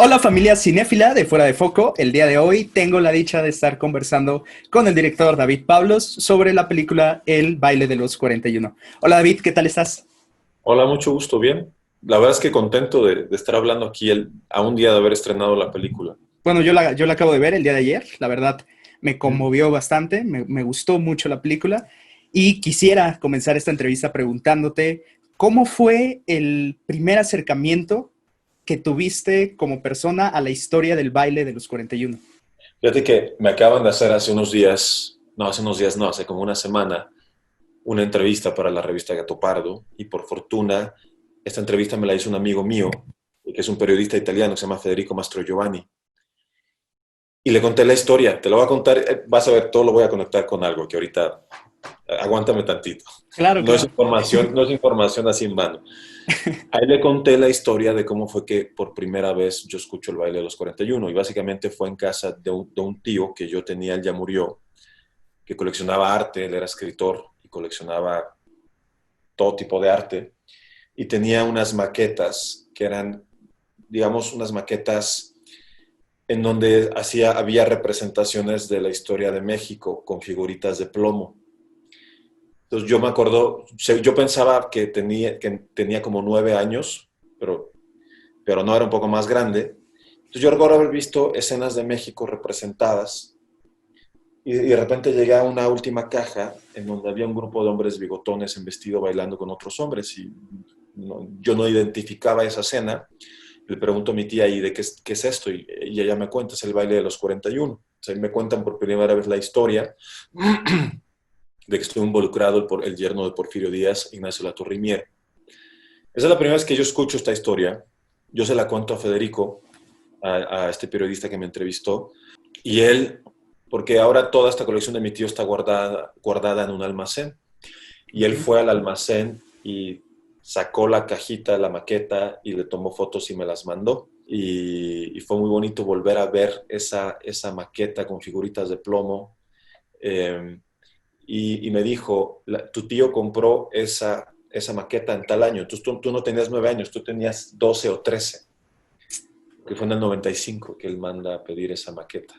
Hola familia cinéfila de Fuera de Foco. El día de hoy tengo la dicha de estar conversando con el director David Pablos sobre la película El baile de los 41. Hola David, ¿qué tal estás? Hola, mucho gusto, bien. La verdad es que contento de estar hablando aquí a un día de haber estrenado la película. Bueno, yo la acabo de ver el día de ayer. La verdad me Mm. conmovió bastante, me gustó mucho la película y quisiera comenzar esta entrevista preguntándote cómo fue el primer acercamiento que tuviste como persona a la historia del baile de los 41. Fíjate que me acaban de hacer hace como una semana, una entrevista para la revista Gato Pardo y por fortuna esta entrevista me la hizo un amigo mío, que es un periodista italiano que se llama Federico Mastro Giovanni. Y le conté la historia, te lo voy a contar, vas a ver, todo lo voy a conectar con algo que ahorita, aguántame tantito. Claro, claro. No es información así en vano. Ahí le conté la historia de cómo fue que por primera vez yo escucho el baile de los 41 y básicamente fue en casa de un tío que yo tenía, él ya murió, que coleccionaba arte, él era escritor y coleccionaba todo tipo de arte y tenía unas maquetas que eran, digamos, unas maquetas en donde había representaciones de la historia de México con figuritas de plomo. Entonces yo me acuerdo, yo pensaba que tenía como 9 años, pero no, era un poco más grande. Entonces yo recuerdo haber visto escenas de México representadas y de repente llegué a una última caja en donde había un grupo de hombres bigotones en vestido bailando con otros hombres y yo no identificaba esa escena. Le pregunto a mi tía, ¿y de qué es esto? Y ella me cuenta, es el baile de los 41. O sea, me cuentan por primera vez la historia de que estoy involucrado por el yerno de Porfirio Díaz, Ignacio Latorrimier. Esa es la primera vez que yo escucho esta historia. Yo se la cuento a Federico, a este periodista que me entrevistó, y él, porque ahora toda esta colección de mi tío está guardada en un almacén, y él Okay. fue al almacén y sacó la cajita, la maqueta, y le tomó fotos y me las mandó. Y fue muy bonito volver a ver esa maqueta con figuritas de plomo. Eh, y me dijo, tu tío compró esa maqueta en tal año, entonces tú no tenías 9 años, tú tenías 12 o 13, que fue en el 95 que él manda a pedir esa maqueta,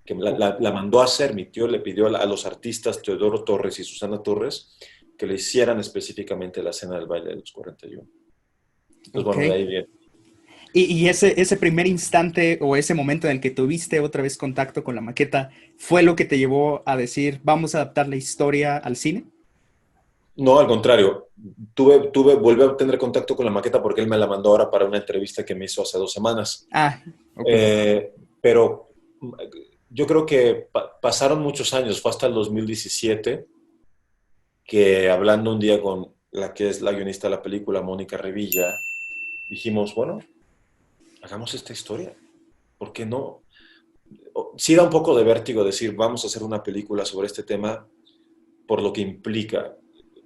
que la mandó a hacer, mi tío le pidió a los artistas Teodoro Torres y Susana Torres que le hicieran específicamente la escena del baile de los 41. Entonces, Ok. bueno, de ahí viene. Y ese primer instante o ese momento en el que tuviste otra vez contacto con la maqueta fue lo que te llevó a decir, vamos a adaptar la historia al cine. No, al contrario, volví a tener contacto con la maqueta porque él me la mandó ahora para una entrevista que me hizo hace 2 semanas. Ah, ok. Pero yo creo que pasaron muchos años, fue hasta el 2017 que hablando un día con la que es la guionista de la película, Mónica Revilla, dijimos, bueno, hagamos esta historia, ¿por qué no? Sí da un poco de vértigo decir, vamos a hacer una película sobre este tema por lo que implica,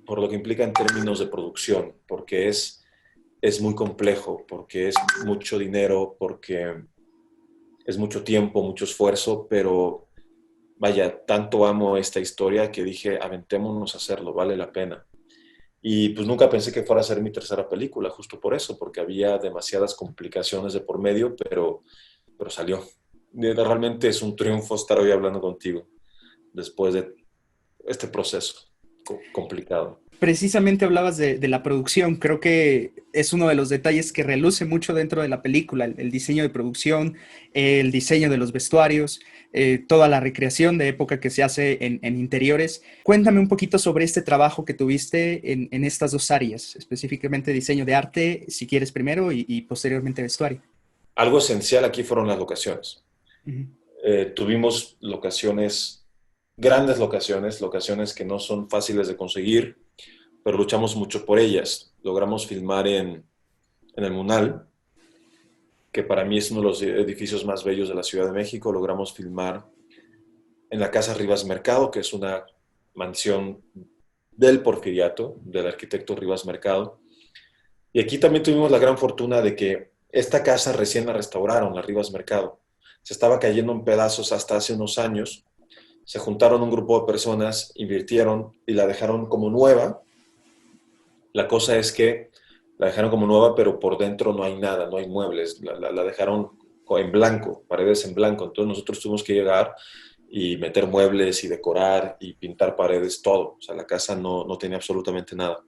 por lo que implica en términos de producción, porque es muy complejo, porque es mucho dinero, porque es mucho tiempo, mucho esfuerzo, pero vaya, tanto amo esta historia que dije, aventémonos a hacerlo, vale la pena. Y pues nunca pensé que fuera a ser mi tercera película, justo por eso, porque había demasiadas complicaciones de por medio, pero salió. Realmente es un triunfo estar hoy hablando contigo después de este proceso complicado. Precisamente hablabas de la producción, creo que es uno de los detalles que reluce mucho dentro de la película, el diseño de producción, el diseño de los vestuarios, toda la recreación de época que se hace en interiores. Cuéntame un poquito sobre este trabajo que tuviste en estas dos áreas, específicamente diseño de arte, si quieres primero, y posteriormente vestuario. Algo esencial aquí fueron las locaciones. Ujú. Tuvimos locaciones, grandes locaciones, locaciones que no son fáciles de conseguir, pero luchamos mucho por ellas. Logramos filmar en el Munal, que para mí es uno de los edificios más bellos de la Ciudad de México. Logramos filmar en la Casa Rivas Mercado, que es una mansión del Porfiriato, del arquitecto Rivas Mercado. Y aquí también tuvimos la gran fortuna de que esta casa recién la restauraron, la Rivas Mercado. Se estaba cayendo en pedazos hasta hace unos años. Se juntaron un grupo de personas, invirtieron y la dejaron como nueva. La cosa es que la dejaron como nueva, pero por dentro no hay nada, no hay muebles. La dejaron en blanco, paredes en blanco. Entonces nosotros tuvimos que llegar y meter muebles y decorar y pintar paredes, todo. O sea, la casa no tenía absolutamente nada.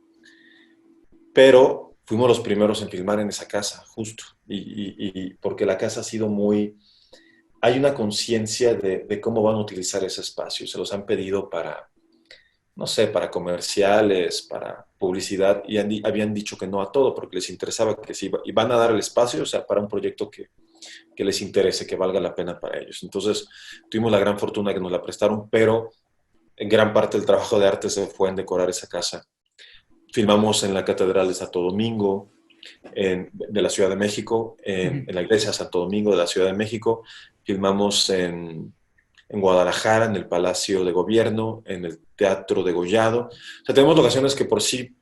Pero fuimos los primeros en filmar en esa casa, justo. Y porque la casa ha sido muy... Hay una conciencia de cómo van a utilizar ese espacio. Se los han pedido para, no sé, para comerciales, para publicidad, y habían dicho que no a todo, porque les interesaba que si van a dar el espacio, o sea, para un proyecto que les interese, que valga la pena para ellos. Entonces, tuvimos la gran fortuna que nos la prestaron, pero en gran parte del trabajo de arte se fue en decorar esa casa. Filmamos en la Catedral de Santo Domingo, de la Ciudad de México, en la Iglesia de Santo Domingo de la Ciudad de México. Filmamos en Guadalajara, en el Palacio de Gobierno, en el Teatro de Gollado. O sea, tenemos locaciones que por sí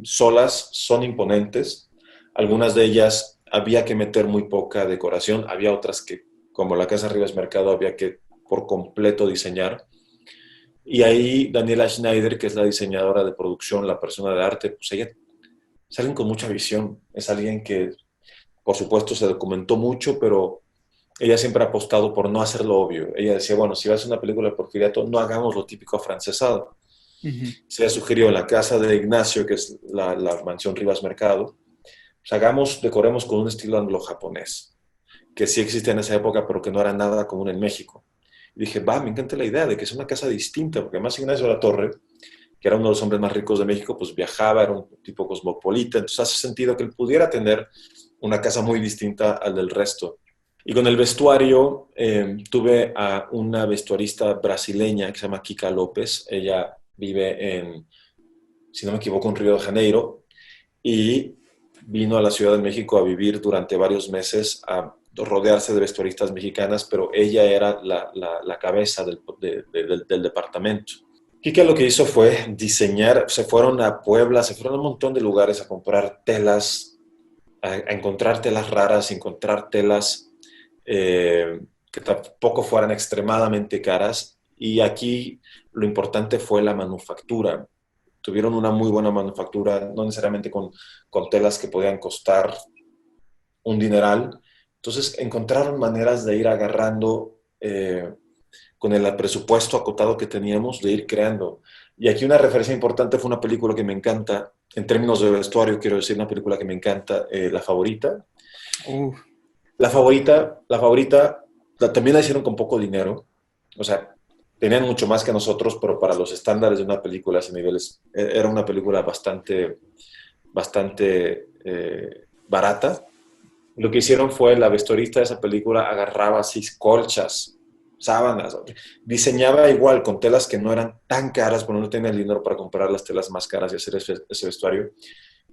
solas son imponentes. Algunas de ellas había que meter muy poca decoración. Había otras que, como la Casa Rivas Mercado, había que por completo diseñar. Y ahí Daniela Schneider, que es la diseñadora de producción, la persona de arte, pues ella es alguien con mucha visión. Es alguien que, por supuesto, se documentó mucho, pero ella siempre ha apostado por no hacer lo obvio. Ella decía, bueno, si vas a hacer una película de Porfiriato, no hagamos lo típico afrancesado. Se ha sugerido en la casa de Ignacio, que es la mansión Rivas Mercado, pues decoremos con un estilo anglo-japonés, que sí existía en esa época, pero que no era nada común en México. Y dije, me encanta la idea de que es una casa distinta, porque además Ignacio de la Torre, que era uno de los hombres más ricos de México, pues viajaba, era un tipo cosmopolita, entonces hace sentido que él pudiera tener una casa muy distinta al del resto. Y con el vestuario tuve a una vestuarista brasileña que se llama Kika López. Ella vive en, si no me equivoco, en Río de Janeiro, y vino a la Ciudad de México a vivir durante varios meses, a rodearse de vestuaristas mexicanas, pero ella era la cabeza del departamento. Kika lo que hizo fue diseñar, se fueron a Puebla, se fueron a un montón de lugares a comprar telas, a encontrar telas raras, encontrar telas que tampoco fueran extremadamente caras. Y aquí lo importante fue la manufactura. Tuvieron una muy buena manufactura, no necesariamente con telas que podían costar un dineral. Entonces encontraron maneras de ir agarrando con el presupuesto acotado que teníamos, de ir creando. Y aquí una referencia importante fue una película que me encanta, en términos de vestuario, quiero decir, una película que me encanta, La Favorita. La favorita, también la hicieron con poco dinero. O sea, tenían mucho más que nosotros, pero para los estándares de una película a ese nivel era una película bastante barata. Lo que hicieron fue, la vestuarista de esa película agarraba así colchas, sábanas, diseñaba igual con telas que no eran tan caras, porque no tenía el dinero para comprar las telas más caras y hacer ese vestuario.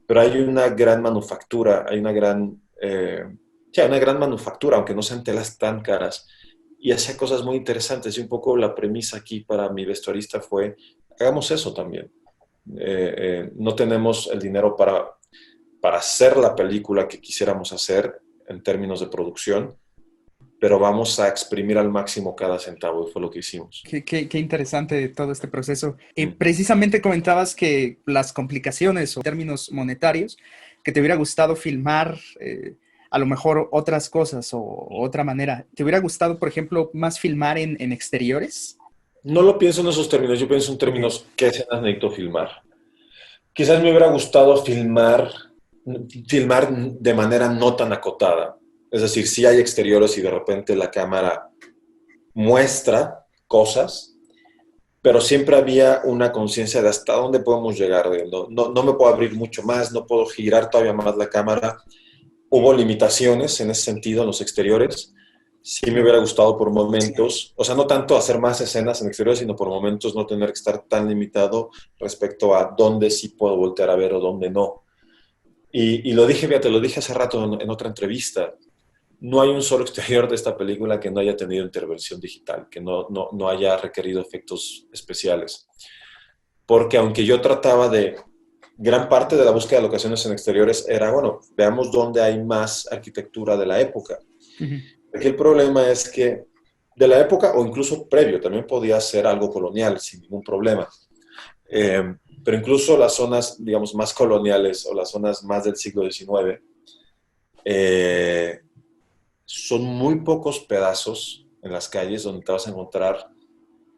Pero hay una gran manufactura, hay una gran manufactura, aunque no sean telas tan caras, y hacía cosas muy interesantes. Y un poco la premisa aquí para mi vestuarista fue, hagamos eso también. No tenemos el dinero para hacer la película que quisiéramos hacer en términos de producción, pero vamos a exprimir al máximo cada centavo, y fue lo que hicimos. Qué interesante todo este proceso. Precisamente comentabas que las complicaciones o términos monetarios, que te hubiera gustado filmar a lo mejor otras cosas o otra manera. ¿Te hubiera gustado, por ejemplo, más filmar en exteriores? No lo pienso en esos términos, yo pienso en términos, ¿qué escenas necesito filmar? Quizás me hubiera gustado filmar de manera no tan acotada. Es decir, si hay exteriores y de repente la cámara muestra cosas, pero siempre había una conciencia de hasta dónde podemos llegar. No me puedo abrir mucho más, no puedo girar todavía más la cámara. Hubo limitaciones en ese sentido en los exteriores. Sí me hubiera gustado por momentos, o sea, no tanto hacer más escenas en exteriores, sino por momentos no tener que estar tan limitado respecto a dónde sí puedo voltear a ver o dónde no. Y lo dije, fíjate, lo dije hace rato en otra entrevista. No hay un solo exterior de esta película que no haya tenido intervención digital, que no haya requerido efectos especiales. Porque aunque yo trataba gran parte de la búsqueda de locaciones en exteriores era, bueno, veamos dónde hay más arquitectura de la época. Aquí el problema es que de la época, o incluso previo, también podía ser algo colonial sin ningún problema. Pero incluso las zonas, digamos, más coloniales o las zonas más del siglo XIX, son muy pocos pedazos en las calles donde te vas a encontrar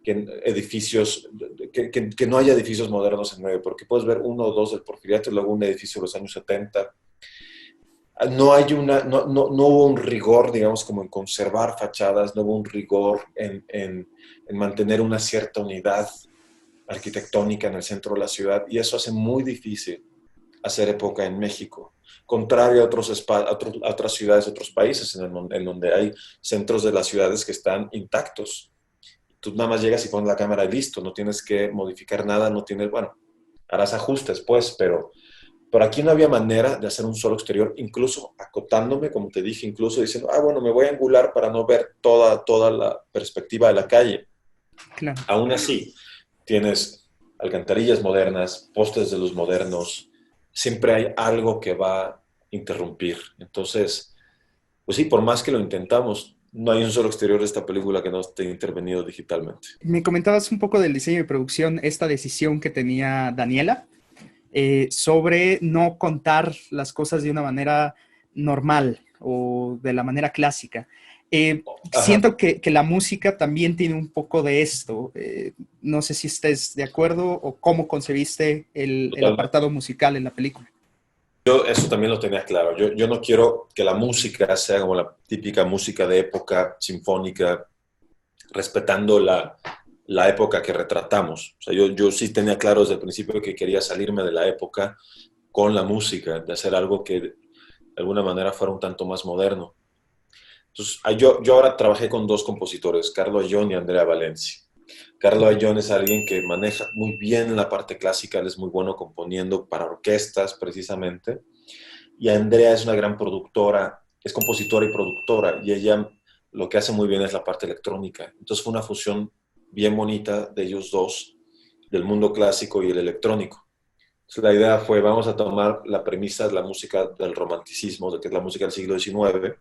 edificios, que no haya edificios modernos en medio, porque puedes ver uno o dos del Porfiriato y luego un edificio de los años 70. No hubo un rigor, digamos, como en conservar fachadas, no hubo un rigor en mantener una cierta unidad arquitectónica en el centro de la ciudad, y eso hace muy difícil hacer época en México, contrario a a otras ciudades, otros países en donde hay centros de las ciudades que están intactos. Tú nada más llegas y pones la cámara y listo, no tienes que modificar nada, no tienes, bueno, harás ajustes pues, pero aquí no había manera de hacer un solo exterior, incluso acotándome, como te dije, incluso diciendo, bueno, me voy a angular para no ver toda la perspectiva de la calle. Claro. Aún así, tienes alcantarillas modernas, postes de luz modernos, siempre hay algo que va a interrumpir. Entonces, pues sí, por más que lo intentamos, no hay un solo exterior de esta película que no esté intervenido digitalmente. Me comentabas un poco del diseño de producción, esta decisión que tenía Daniela sobre no contar las cosas de una manera normal o de la manera clásica. Ajá. Siento que la música también tiene un poco de esto. No sé si estés de acuerdo o cómo concebiste el Totalmente. apartado musical en la película. Yo eso también lo tenía claro. Yo no quiero que la música sea como la típica música de época sinfónica, respetando la época que retratamos. O sea, yo sí tenía claro desde el principio que quería salirme de la época con la música, de hacer algo que de alguna manera fuera un tanto más moderno. Entonces, yo ahora trabajé con dos compositores, Carlo Ayón y Andrea Valencia. Carlo Ayón es alguien que maneja muy bien la parte clásica, él es muy bueno componiendo para orquestas precisamente, y Andrea es una gran productora, es compositora y productora, y ella lo que hace muy bien es la parte electrónica. Entonces fue una fusión bien bonita de ellos dos, del mundo clásico y el electrónico. Entonces la idea fue, vamos a tomar la premisa de la música del romanticismo, de que es la música del siglo XIX,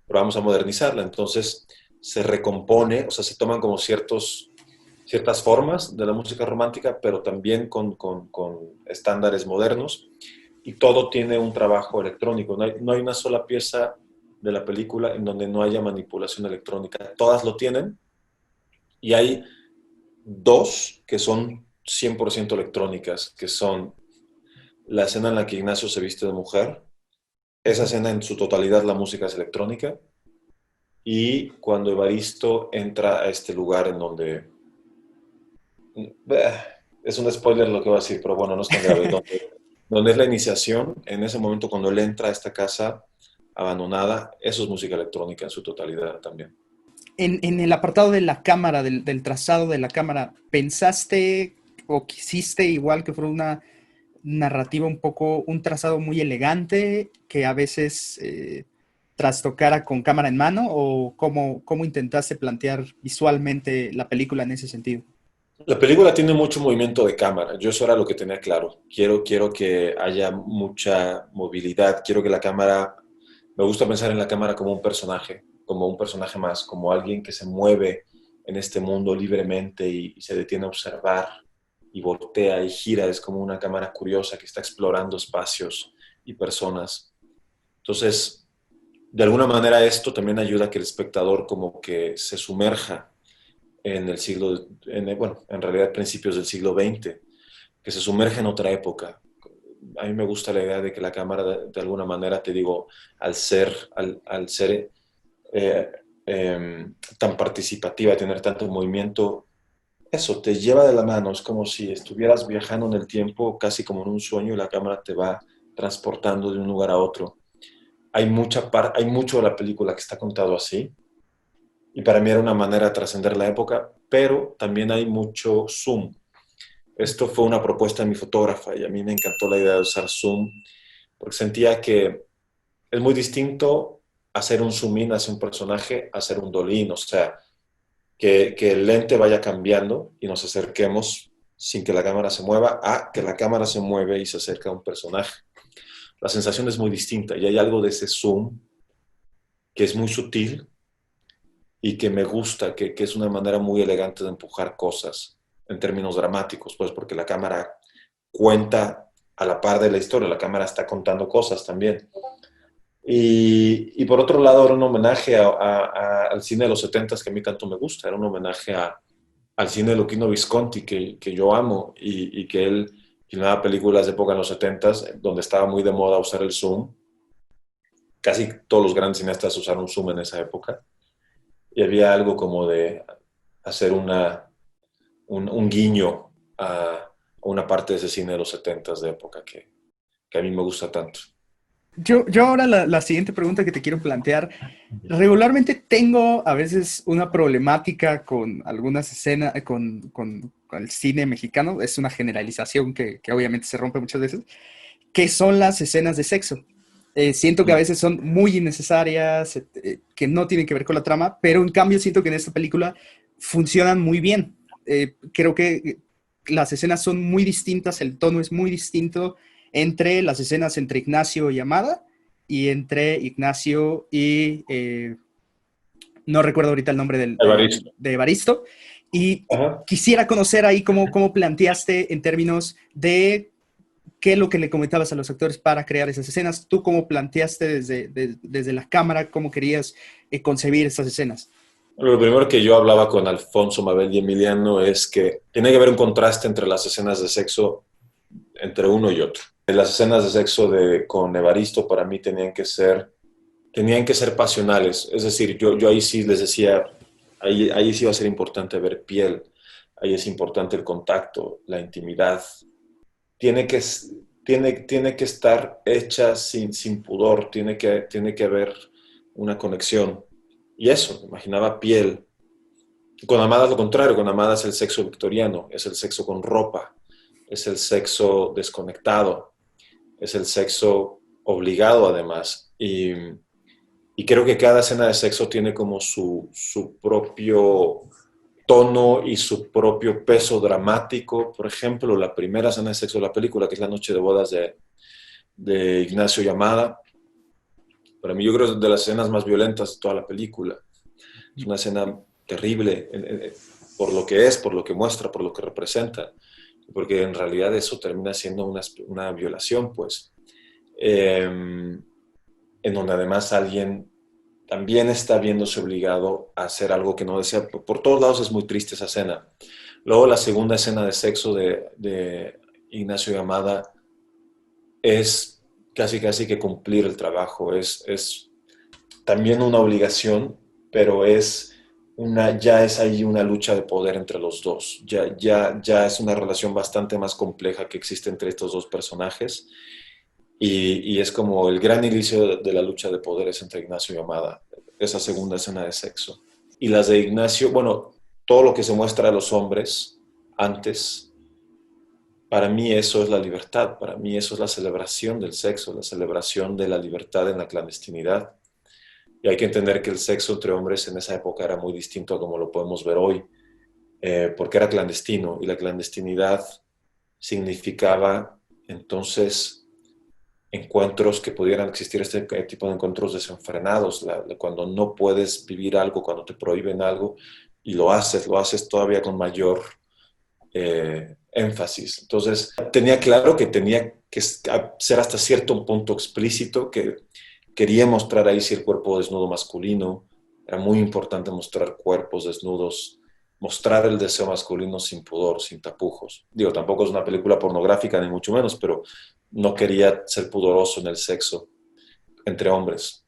pero vamos a modernizarla. Entonces se recompone, o sea, se toman como ciertas formas de la música romántica, pero también con estándares modernos, y todo tiene un trabajo electrónico. No hay una sola pieza de la película en donde no haya manipulación electrónica. Todas lo tienen, y hay dos que son 100% electrónicas, que son la escena en la que Ignacio se viste de mujer. Esa escena en su totalidad la música es electrónica, y cuando Evaristo entra a este lugar en donde... Es un spoiler lo que voy a decir, pero bueno, no es tan grave. Donde es la iniciación, en ese momento cuando él entra a esta casa abandonada, eso es música electrónica en su totalidad también. En el apartado de la cámara, del trazado de la cámara, ¿pensaste o quisiste igual que fuera una narrativa un poco, un trazado muy elegante que a veces trastocara con cámara en mano, o cómo intentaste plantear visualmente la película en ese sentido? La película tiene mucho movimiento de cámara, yo eso era lo que tenía claro. Quiero que haya mucha movilidad, quiero que la cámara, me gusta pensar en la cámara como un personaje más, como alguien que se mueve en este mundo libremente y se detiene a observar y voltea y gira, es como una cámara curiosa que está explorando espacios y personas. Entonces, de alguna manera esto también ayuda a que el espectador como que se sumerja en el siglo, bueno, en realidad principios del siglo XX, que se sumerge en otra época. A mí me gusta la idea de que la cámara, de alguna manera, te digo, al ser eh, tan participativa, tener tanto movimiento, eso te lleva de la mano, es como si estuvieras viajando en el tiempo, casi como en un sueño, y la cámara te va transportando de un lugar a otro. Hay mucho de la película que está contado así, y para mí era una manera de trascender la época, pero también hay mucho zoom. Esto fue una propuesta de mi fotógrafa, y a mí me encantó la idea de usar zoom, porque sentía que es muy distinto hacer un zoom in hacia un personaje, hacer un dolly in, o sea, que el lente vaya cambiando y nos acerquemos sin que la cámara se mueva, a que la cámara se mueve y se acerca a un personaje. La sensación es muy distinta, y hay algo de ese zoom que es muy sutil y que me gusta, que es una manera muy elegante de empujar cosas en términos dramáticos, pues porque la cámara cuenta a la par de la historia, la cámara está contando cosas también. Y por otro lado, era un homenaje al cine de los 70 que a mí tanto me gusta, era un homenaje al cine de Luchino Visconti que yo amo y que él filmaba películas de época en los 70 donde estaba muy de moda usar el zoom. Casi todos los grandes cineastas usaron zoom en esa época y había algo como de hacer un guiño a una parte de ese cine de los 70 de época que a mí me gusta tanto. Yo ahora la siguiente pregunta que te quiero plantear, regularmente tengo a veces una problemática con algunas escenas, con el cine mexicano, es una generalización que obviamente se rompe muchas veces, que son las escenas de sexo. Siento que a veces son muy innecesarias, que no tienen que ver con la trama, pero en cambio siento que en esta película funcionan muy bien. Creo que las escenas son muy distintas, el tono es muy distinto entre las escenas entre Ignacio y Amada y entre Ignacio y no recuerdo ahorita el nombre Evaristo. de Evaristo. Y Ajá. quisiera conocer ahí cómo planteaste en términos de qué es lo que le comentabas a los actores para crear esas escenas. ¿Tú cómo planteaste desde la cámara, cómo querías concebir esas escenas? Lo primero que yo hablaba con Alfonso, Mabel y Emiliano es que tiene que haber un contraste entre las escenas de sexo entre uno y otro. Las escenas de sexo con Evaristo para mí tenían que ser pasionales. Es decir, yo ahí sí les decía, ahí sí va a ser importante ver piel, ahí es importante el contacto, la intimidad. Tiene que, tiene que estar hecha sin pudor, tiene que haber una conexión. Y eso, imaginaba piel. Con Amada es lo contrario, con Amada es el sexo victoriano, es el sexo con ropa, es el sexo desconectado, es el sexo obligado además. Y creo que cada escena de sexo tiene como su propio tono y su propio peso dramático. Por ejemplo, la primera escena de sexo de la película, que es la noche de bodas de Ignacio y Amada, para mí yo creo que es de las escenas más violentas de toda la película. Es una escena terrible por lo que es, por lo que muestra, por lo que representa, porque en realidad eso termina siendo una violación, pues, en donde además alguien también está viéndose obligado a hacer algo que no desea. Por todos lados es muy triste esa escena. Luego la segunda escena de sexo de Ignacio y Amada es casi que cumplir el trabajo, es también una obligación, pero ya es ahí una lucha de poder entre los dos. Ya es una relación bastante más compleja que existe entre estos dos personajes y es como el gran inicio de la lucha de poderes entre Ignacio y Amada, esa segunda escena de sexo. Y las de Ignacio, bueno, todo lo que se muestra a los hombres antes, para mí eso es la libertad, para mí eso es la celebración del sexo, la celebración de la libertad en la clandestinidad. Y hay que entender que el sexo entre hombres en esa época era muy distinto a como lo podemos ver hoy, porque era clandestino y la clandestinidad significaba entonces encuentros que pudieran existir, este tipo de encuentros desenfrenados, cuando no puedes vivir algo, cuando te prohíben algo y lo haces todavía con mayor énfasis. Entonces, tenía claro que tenía que ser hasta cierto punto explícito, que quería mostrar ahí si el cuerpo desnudo masculino. Era muy importante mostrar cuerpos desnudos, mostrar el deseo masculino sin pudor, sin tapujos. Digo, tampoco es una película pornográfica, ni mucho menos, pero no quería ser pudoroso en el sexo entre hombres.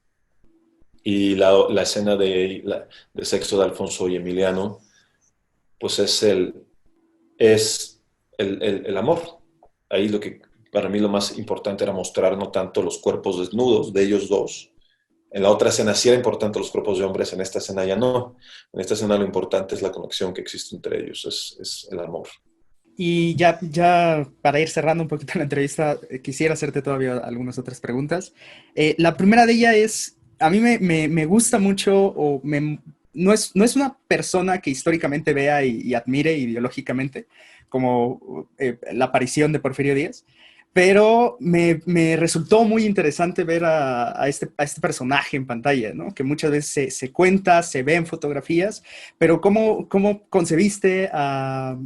Y la escena de sexo de Alfonso y Emiliano, pues es el amor. Ahí lo que para mí lo más importante era mostrar no tanto los cuerpos desnudos de ellos dos. En la otra escena sí era importante los cuerpos de hombres, en esta escena ya no. En esta escena lo importante es la conexión que existe entre ellos, es el amor. Y ya para ir cerrando un poquito la entrevista, quisiera hacerte todavía algunas otras preguntas. La primera de ellas es, a mí me gusta mucho, no es una persona que históricamente vea y admire ideológicamente, como la aparición de Porfirio Díaz, pero me resultó muy interesante ver a este personaje en pantalla, ¿no? Que muchas veces se cuenta, se ve en fotografías, pero ¿cómo concebiste a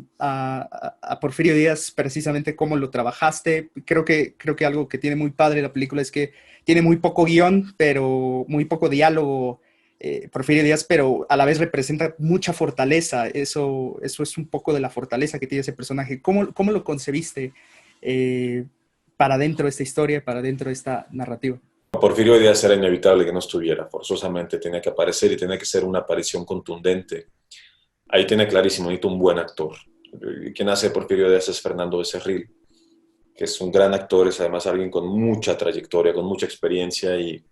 Porfirio Díaz, precisamente cómo lo trabajaste? Creo que algo que tiene muy padre la película es que tiene muy poco guión, pero muy poco diálogo, Porfirio Díaz, pero a la vez representa mucha fortaleza. Eso es un poco de la fortaleza que tiene ese personaje. ¿Cómo lo concebiste? eh, para dentro de esta historia, para dentro de esta narrativa. Porfirio Díaz era inevitable que no estuviera, forzosamente tenía que aparecer y tenía que ser una aparición contundente. Ahí tiene clarísimo, necesito un buen actor. Quien hace Porfirio Díaz es Fernando Becerril, que es un gran actor, es además alguien con mucha trayectoria, con mucha experiencia y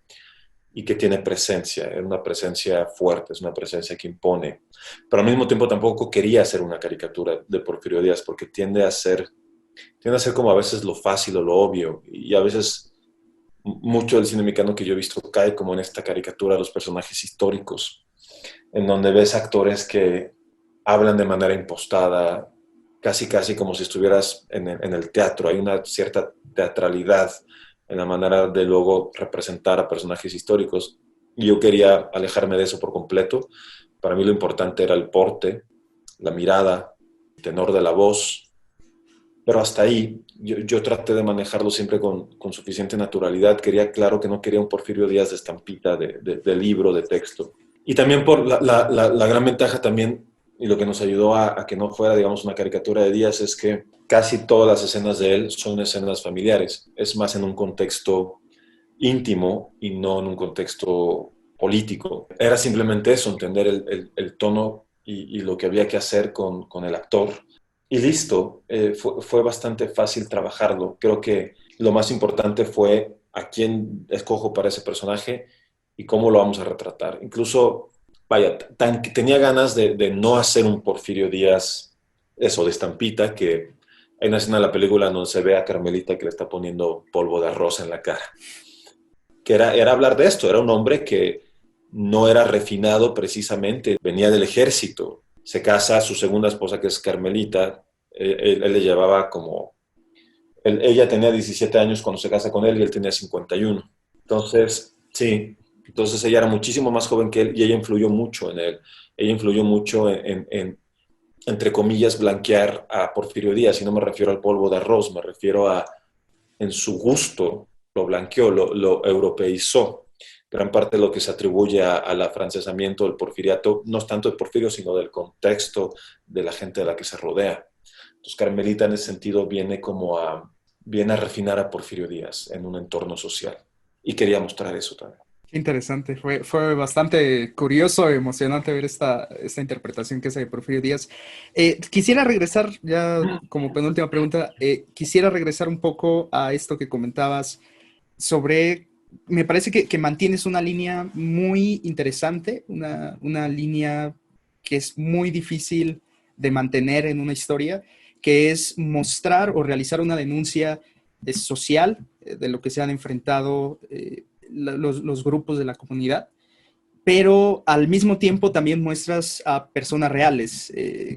que tiene presencia, es una presencia fuerte, es una presencia que impone. Pero al mismo tiempo tampoco quería hacer una caricatura de Porfirio Díaz, porque tiende a ser como a veces lo fácil o lo obvio, y a veces mucho del cine mexicano que yo he visto cae como en esta caricatura de los personajes históricos, en donde ves actores que hablan de manera impostada, casi casi como si estuvieras en el teatro. Hay una cierta teatralidad en la manera de luego representar a personajes históricos. Y yo quería alejarme de eso por completo. Para mí lo importante era el porte, la mirada, el tenor de la voz, pero hasta ahí yo traté de manejarlo siempre con suficiente naturalidad. Quería, claro que no quería un Porfirio Díaz de estampita, de libro, de texto. Y también por la gran ventaja también, y lo que nos ayudó a que no fuera, digamos, una caricatura de Díaz, es que casi todas las escenas de él son escenas familiares. Es más en un contexto íntimo y no en un contexto político. Era simplemente eso, entender el tono y lo que había que hacer con el actor y listo, fue bastante fácil trabajarlo. Creo que lo más importante fue a quién escojo para ese personaje y cómo lo vamos a retratar. Incluso, vaya, tenía ganas de no hacer un Porfirio Díaz, eso, de estampita, que hay una escena de la película donde se ve a Carmelita que le está poniendo polvo de arroz en la cara. Que era hablar de esto, era un hombre que no era refinado precisamente, venía del ejército, se casa, su segunda esposa que es Carmelita, él le llevaba como, ella tenía 17 años cuando se casa con él y él tenía 51. Entonces, sí, entonces ella era muchísimo más joven que él y ella influyó mucho en él. Ella influyó mucho entre comillas, blanquear a Porfirio Díaz, y no me refiero al polvo de arroz, me refiero a, en su gusto, lo blanqueó, lo europeizó. Gran parte de lo que se atribuye al afrancesamiento del porfiriato no es tanto de Porfirio, sino del contexto de la gente de la que se rodea. Entonces, Carmelita en ese sentido viene a refinar a Porfirio Díaz en un entorno social. Y quería mostrar eso también. Qué interesante, fue bastante curioso e emocionante ver esta interpretación que hace de Porfirio Díaz. Quisiera regresar, ya como penúltima pregunta, quisiera regresar un poco a esto que comentabas sobre, me parece que mantienes una línea muy interesante, una línea que es muy difícil de mantener en una historia, que es mostrar o realizar una denuncia social de lo que se han enfrentado los grupos de la comunidad, pero al mismo tiempo también muestras a personas reales,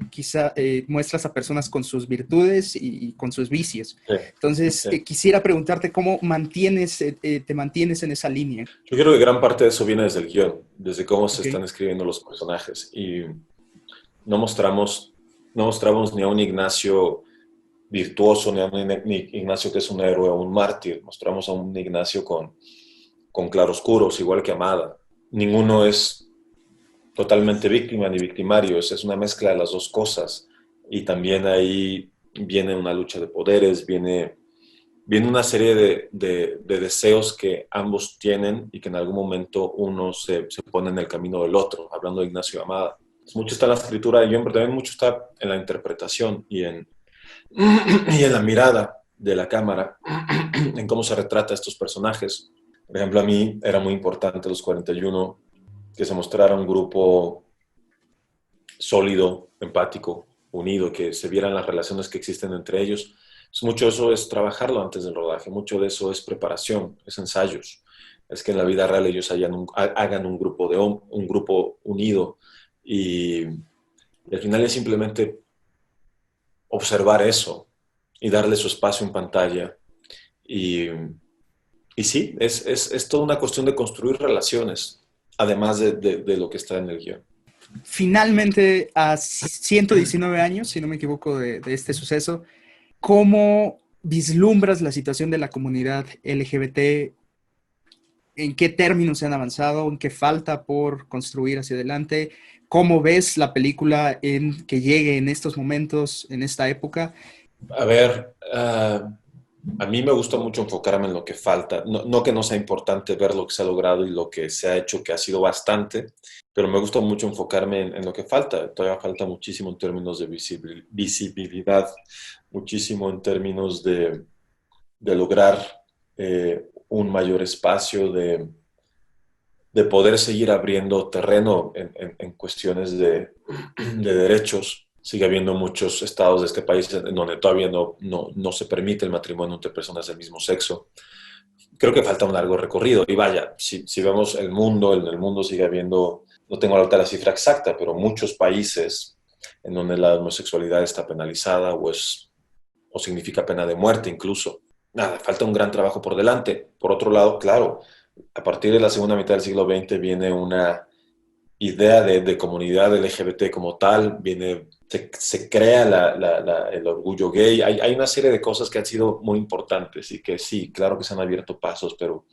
quizá muestras a personas con sus virtudes y con sus vicios. Sí, Entonces, sí. quisiera preguntarte cómo te mantienes en esa línea. Yo creo que gran parte de eso viene desde el guión, desde cómo se Ok, están escribiendo los personajes. Y no mostramos, no mostramos ni a un Ignacio virtuoso, ni a un Ignacio que es un héroe o un mártir. Mostramos a un Ignacio con claroscuros, igual que Amada. Ninguno es totalmente víctima ni victimario, es una mezcla de las dos cosas. Y también ahí viene una lucha de poderes, viene una serie de deseos que ambos tienen y que en algún momento uno se pone en el camino del otro, hablando de Ignacio Amada. Mucho está en la escritura de guión, pero también mucho está en la interpretación y en la mirada de la cámara, en cómo se retrata a estos personajes. Por ejemplo, a mí era muy importante los 41 que se mostrara un grupo sólido, empático, unido, que se vieran las relaciones que existen entre ellos. Entonces, mucho de eso es trabajarlo antes del rodaje, mucho de eso es preparación, es ensayos. Es que en la vida real ellos hagan un grupo unido y al final es simplemente observar eso y darle su espacio en pantalla Y, y sí, es toda una cuestión de construir relaciones, además de lo que está en el guión. Finalmente, a 119 años, si no me equivoco, de este suceso, ¿cómo vislumbras la situación de la comunidad LGBT? ¿En qué términos se han avanzado? ¿En qué falta por construir hacia adelante? ¿Cómo ves la película en que llegue en estos momentos, en esta época? A ver, a mí me gusta mucho enfocarme en lo que falta. No, no que no sea importante ver lo que se ha logrado y lo que se ha hecho, que ha sido bastante, pero me gusta mucho enfocarme en lo que falta. Todavía falta muchísimo en términos de visibilidad, muchísimo en términos de lograr un mayor espacio, de poder seguir abriendo terreno en cuestiones de derechos. Sigue habiendo muchos estados de este país en donde todavía no se permite el matrimonio entre personas del mismo sexo. Creo que falta un largo recorrido. Y vaya, si vemos el mundo, en el mundo sigue habiendo, no tengo ahorita la cifra exacta, pero muchos países en donde la homosexualidad está penalizada o significa pena de muerte incluso. Nada, falta un gran trabajo por delante. Por otro lado, claro, a partir de la segunda mitad del siglo XX viene una idea de comunidad LGBT como tal, se crea el orgullo gay. Hay una serie de cosas que han sido muy importantes y que sí, claro que se han abierto pasos, pero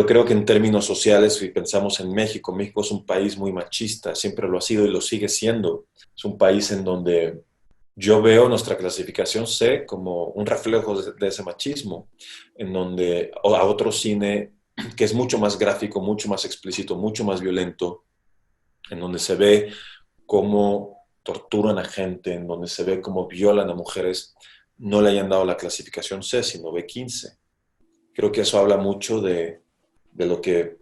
creo que en términos sociales, si pensamos en México, México es un país muy machista, siempre lo ha sido y lo sigue siendo. Es un país en donde yo veo nuestra clasificación C como un reflejo de ese machismo, en donde a otro cine que es mucho más gráfico, mucho más explícito, mucho más violento, en donde se ve cómo torturan a gente, en donde se ve cómo violan a mujeres, no le hayan dado la clasificación C, sino B15. Creo que eso habla mucho de lo que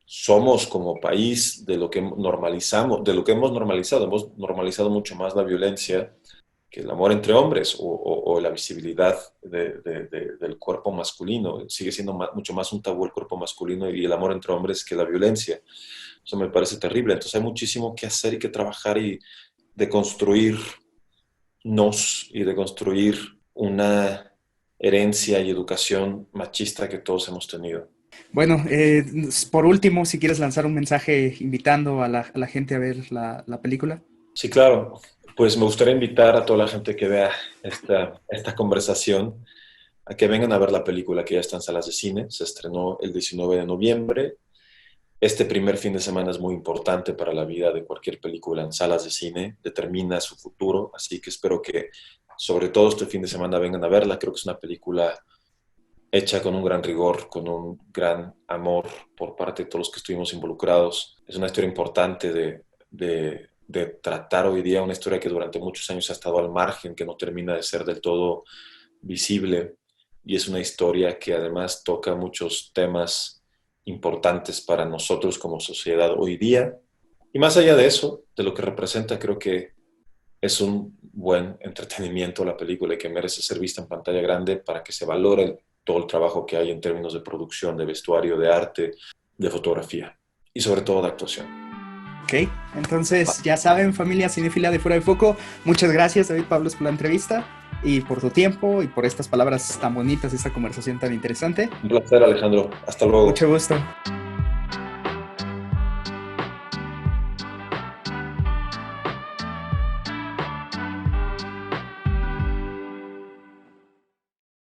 somos como país, de lo que normalizamos, de lo que hemos normalizado. Hemos normalizado mucho más la violencia que el amor entre hombres o la visibilidad del cuerpo masculino. Sigue siendo mucho más un tabú el cuerpo masculino y el amor entre hombres que la violencia. Eso me parece terrible. Entonces hay muchísimo que hacer y que trabajar y de construirnos y de construir una herencia y educación machista que todos hemos tenido. Bueno, por último, si quieres lanzar un mensaje invitando a la gente a ver la película. Sí, claro. Pues me gustaría invitar a toda la gente que vea esta conversación a que vengan a ver la película que ya está en salas de cine. Se estrenó el 19 de noviembre. Este primer fin de semana es muy importante para la vida de cualquier película en salas de cine. Determina su futuro. Así que espero que sobre todo este fin de semana vengan a verla. Creo que es una película hecha con un gran rigor, con un gran amor por parte de todos los que estuvimos involucrados. Es una historia importante de tratar hoy día, una historia que durante muchos años ha estado al margen, que no termina de ser del todo visible, y es una historia que además toca muchos temas importantes para nosotros como sociedad hoy día. Y más allá de eso, de lo que representa, creo que es un buen entretenimiento la película y que merece ser vista en pantalla grande para que se valore todo el trabajo que hay en términos de producción, de vestuario, de arte, de fotografía y sobre todo de actuación. Ok, entonces ya saben, familia cinéfila de Fuera de Foco, muchas gracias David Pablos por la entrevista y por tu tiempo y por estas palabras tan bonitas, esta conversación tan interesante. Un placer, Alejandro. Hasta luego. Mucho gusto.